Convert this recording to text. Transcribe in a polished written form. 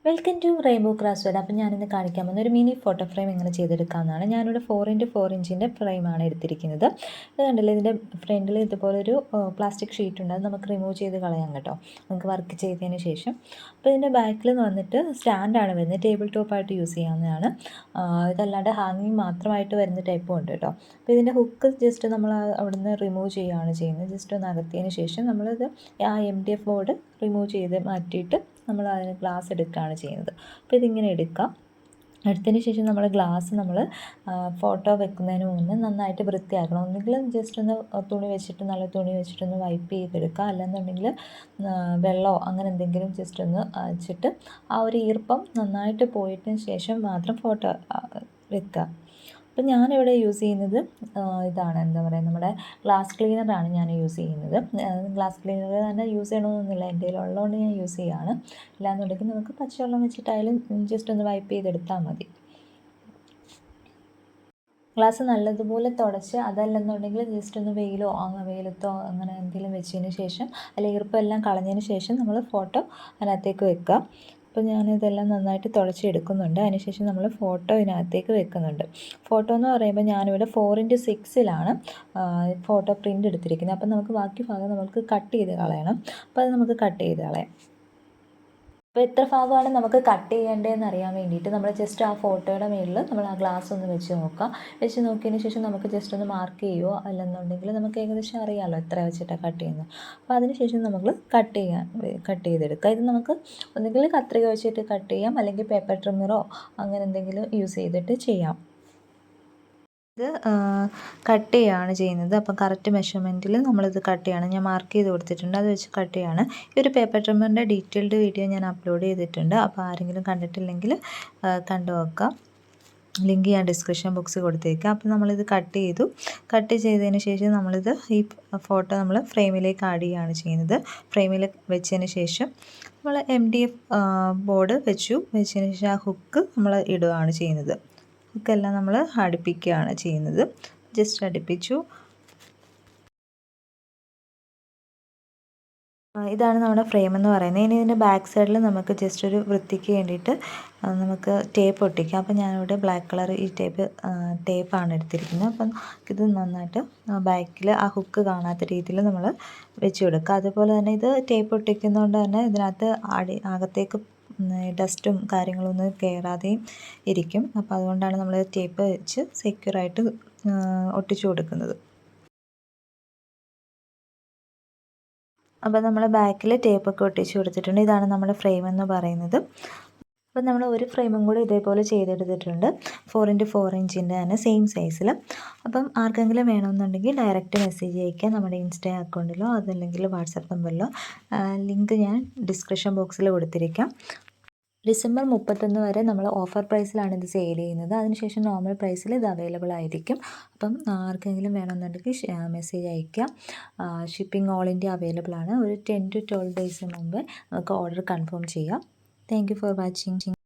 Welcome to rainbow craft world. അപ്പോൾ ഞാനിന്ന് കാണിക്കാൻ പോകുന്ന ഒരു മിനി ഫോട്ടോ ഫ്രെയിം എങ്ങനെ ചെയ്തെടുക്കാമെന്നാണ്. ഞാനിവിടെ 4x4 ഇഞ്ചിൻ്റെ ഫ്രെയിമാണ് എടുത്തിരിക്കുന്നത്. ഇത് കണ്ടില്ലേ, ഇതിൻ്റെ ഫ്രണ്ടിൽ ഇതുപോലൊരു പ്ലാസ്റ്റിക് ഷീറ്റ് ഉണ്ട്. അത് നമുക്ക് റിമൂവ് ചെയ്ത് കളയാം കേട്ടോ, നമുക്ക് വർക്ക് ചെയ്തതിന് ശേഷം. അപ്പോൾ ഇതിൻ്റെ ബാക്കിൽ വന്നിട്ട് സ്റ്റാൻഡാണ് വരുന്നത്, ടേബിൾ ടോപ്പായിട്ട് യൂസ് ചെയ്യാവുന്നതാണ്. ഇതല്ലാണ്ട് ഹാങ്ങിങ് മാത്രമായിട്ട് വരുന്ന ടൈപ്പും ഉണ്ട് കേട്ടോ. അപ്പോൾ ഇതിൻ്റെ ഹുക്ക് ജസ്റ്റ് നമ്മൾ അവിടുന്ന് റിമൂവ് ചെയ്യുകയാണ് ചെയ്യുന്നത്. ജസ്റ്റ് ഒന്ന് അകത്തിയതിന് ശേഷം നമ്മളിത് ആ MDF ബോർഡ് റിമൂവ് ചെയ്ത് മാറ്റിയിട്ട് നമ്മൾ അതിന് ഗ്ലാസ് എടുക്കുകയാണ് ചെയ്യുന്നത്. അപ്പോൾ ഇതിങ്ങനെ എടുത്തതിന് ശേഷം നമ്മൾ ഗ്ലാസ് ഫോട്ടോ വെക്കുന്നതിന് മുന്നേ നന്നായിട്ട് വൃത്തിയാക്കണം. ഒന്നുകിൽ ജസ്റ്റ് ഒന്ന് തുണി വെച്ചിട്ട് നല്ല തുണി വെച്ചിട്ടൊന്ന് വൈപ്പ് ചെയ്തെടുക്കുക, അല്ലെന്നുണ്ടെങ്കിൽ വെള്ളമോ അങ്ങനെ എന്തെങ്കിലും ജസ്റ്റ് ഒന്ന് വെച്ചിട്ട് ആ ഒരു ഈർപ്പം നന്നായിട്ട് പോയതിന് ശേഷം മാത്രം ഫോട്ടോ വെക്കുക. അപ്പം ഞാനിവിടെ യൂസ് ചെയ്യുന്നത് ഇതാണ്, എന്താ പറയുക, നമ്മുടെ ഗ്ലാസ് ക്ലീനറാണ് ഞാൻ യൂസ് ചെയ്യുന്നത്. ഗ്ലാസ് ക്ലീനർ തന്നെ യൂസ് ചെയ്യണമെന്നൊന്നുമില്ല, എൻ്റെ കയ്യിൽ ഉള്ളതുകൊണ്ട് ഞാൻ യൂസ് ചെയ്യുകയാണ്. ഇല്ലാന്നുണ്ടെങ്കിൽ നമുക്ക് പച്ചവെള്ളം വെച്ചിട്ടായാലും ജസ്റ്റ് ഒന്ന് വൈപ്പ് ചെയ്തെടുത്താൽ മതി. ഗ്ലാസ് നല്ലതുപോലെ തുടച്ച്, അതല്ലെന്നുണ്ടെങ്കിൽ ജസ്റ്റ് ഒന്ന് വെയിലത്തോ അങ്ങനെ എന്തെങ്കിലും വെച്ചതിന് ശേഷം അല്ലെങ്കിൽ ഈർപ്പെല്ലാം കളഞ്ഞതിന് ശേഷം നമ്മൾ ഫോട്ടോ അതിനകത്തേക്ക് വെക്കുക. അപ്പോൾ ഞാനിതെല്ലാം നന്നായിട്ട് തുടച്ചെടുക്കുന്നുണ്ട്. അതിനുശേഷം നമ്മൾ ഫോട്ടോ ഇതിനകത്തേക്ക് വെക്കുന്നുണ്ട്. ഫോട്ടോ എന്ന് പറയുമ്പോൾ ഞാനിവിടെ 4x6 ഫോട്ടോ പ്രിൻ്റ് എടുത്തിരിക്കുന്നത്. അപ്പോൾ നമുക്ക് ബാക്കി ഭാഗം നമുക്ക് കട്ട് ചെയ്ത് കളയണം. അപ്പോൾ അത് നമുക്ക് കട്ട് ചെയ്ത് കളയാം. അപ്പോൾ എത്ര ഭാഗമാണ് നമുക്ക് കട്ട് ചെയ്യേണ്ടതെന്ന് അറിയാൻ വേണ്ടിയിട്ട് നമ്മൾ ജസ്റ്റ് ആ ഫോട്ടോയുടെ മുകളിൽ നമ്മൾ ആ ഗ്ലാസ് ഒന്ന് വെച്ച് നോക്കാം. വെച്ച് നോക്കിയതിന് ശേഷം നമുക്ക് ജസ്റ്റ് ഒന്ന് മാർക്ക് ചെയ്യുമോ, അല്ലെന്നുണ്ടെങ്കിൽ നമുക്ക് ഏകദേശം അറിയാമല്ലോ എത്ര വെച്ചിട്ടാണ് കട്ട് ചെയ്യുന്നത്. അപ്പോൾ അതിനുശേഷം നമ്മൾ കട്ട് ചെയ്തെടുക്കുക. ഇത് നമുക്ക് ഒന്നുകിൽ കത്രിക വെച്ചിട്ട് കട്ട് ചെയ്യാം, അല്ലെങ്കിൽ പേപ്പർ ട്രിമ്മറോ അങ്ങനെ എന്തെങ്കിലും യൂസ് ചെയ്തിട്ട് ചെയ്യാം. ഇത് കട്ട് ചെയ്യുകയാണ് ചെയ്യുന്നത്. അപ്പം കറക്റ്റ് മെഷർമെൻറ്റിൽ നമ്മളിത് കട്ട് ചെയ്യണം. ഞാൻ മാർക്ക് ചെയ്ത് കൊടുത്തിട്ടുണ്ട്, അത് വെച്ച് കട്ട് ചെയ്യാണ്. ഈ ഒരു പേപ്പർ ട്രിമ്മറിൻ്റെ ഡീറ്റെയിൽഡ് വീഡിയോ ഞാൻ അപ്ലോഡ് ചെയ്തിട്ടുണ്ട്. അപ്പോൾ ആരെങ്കിലും കണ്ടിട്ടില്ലെങ്കിൽ കണ്ടു നോക്കാം. ലിങ്ക് ഞാൻ ഡിസ്ക്രിപ്ഷൻ ബോക്സിൽ കൊടുത്തേക്കാം. അപ്പോൾ നമ്മളിത് കട്ട് ചെയ്തതിന് ശേഷം നമ്മളിത് ഈ ഫോട്ടോ നമ്മൾ ഫ്രെയിമിലേക്ക് ആഡ് ചെയ്യുകയാണ് ചെയ്യുന്നത്. ഫ്രെയിമിൽ വെച്ചതിന് ശേഷം നമ്മൾ MDF ബോർഡ് വെച്ചതിന് ശേഷം ആ ഹുക്ക് നമ്മൾ ഇടുകയാണ് ചെയ്യുന്നത്. ഹുക്കെല്ലാം നമ്മൾ അടുപ്പിക്കുകയാണ് ചെയ്യുന്നത്. ജസ്റ്റ് അടുപ്പിച്ചു. ഇതാണ് നമ്മുടെ ഫ്രെയിം എന്ന് പറയുന്നത്. ഇനി ഇതിൻ്റെ ബാക്ക് സൈഡിൽ നമുക്ക് ജസ്റ്റ് ഒരു വൃത്തിക്ക് വേണ്ടിയിട്ട് നമുക്ക് ടേപ്പ് ഒട്ടിക്കാം. അപ്പോൾ ഞാനിവിടെ ബ്ലാക്ക് കളർ ഈ ടേപ്പാണ് എടുത്തിരിക്കുന്നത്. അപ്പം ഇത് നന്നായിട്ട് ബാക്കിൽ ആ ഹുക്ക് കാണാത്ത രീതിയിൽ നമ്മൾ വെച്ച് കൊടുക്കുക. അതുപോലെ തന്നെ ഇത് ടേപ്പ് ഒട്ടിക്കുന്നതുകൊണ്ട് തന്നെ ഇതിനകത്ത് അകത്തേക്ക് ഡസ്റ്റും കാര്യങ്ങളൊന്നും കയറാതെയും ഇരിക്കും. അപ്പോൾ അതുകൊണ്ടാണ് നമ്മൾ ടേപ്പ് വെച്ച് സെക്യൂറായിട്ട് ഒട്ടിച്ചു കൊടുക്കുന്നത്. അപ്പോൾ നമ്മൾ ബാക്കിൽ ടേപ്പൊക്കെ ഒട്ടിച്ച് കൊടുത്തിട്ടുണ്ട്. ഇതാണ് നമ്മുടെ ഫ്രെയിം എന്ന് പറയുന്നത്. അപ്പോൾ നമ്മൾ ഒരു ഫ്രെയിമും കൂടി ഇതേപോലെ ചെയ്തെടുത്തിട്ടുണ്ട്, 4x4 ഇഞ്ചിൻ്റെ തന്നെ സെയിം സൈസിൽ. അപ്പം ആർക്കെങ്കിലും വേണമെന്നുണ്ടെങ്കിൽ ഡയറക്റ്റ് മെസ്സേജ് അയക്കുക നമ്മുടെ ഇൻസ്റ്റാ അക്കൗണ്ടിലോ അതല്ലെങ്കിൽ വാട്സാപ്പ് നമ്പറിലോ. ലിങ്ക് ഞാൻ ഡിസ്ക്രിപ്ഷൻ ബോക്സിൽ കൊടുത്തിരിക്കാം. ഡിസംബർ 31 വരെ നമ്മൾ ഓഫർ പ്രൈസിലാണ് ഇത് സെയിൽ ചെയ്യുന്നത്. അതിനുശേഷം നോർമൽ പ്രൈസിൽ ഇത് അവൈലബിൾ ആയിരിക്കും. അപ്പം ആർക്കെങ്കിലും വേണമെന്നുണ്ടെങ്കിൽ മെസ്സേജ് അയയ്ക്കാം. ഷിപ്പിംഗ് ഓൾ ഇന്ത്യ അവൈലബിൾ ആണ്. ഒരു 10 to 12 ഡേയ്സ് മുമ്പ് നമുക്ക് ഓർഡർ കൺഫേം ചെയ്യാം. Thank you for watching.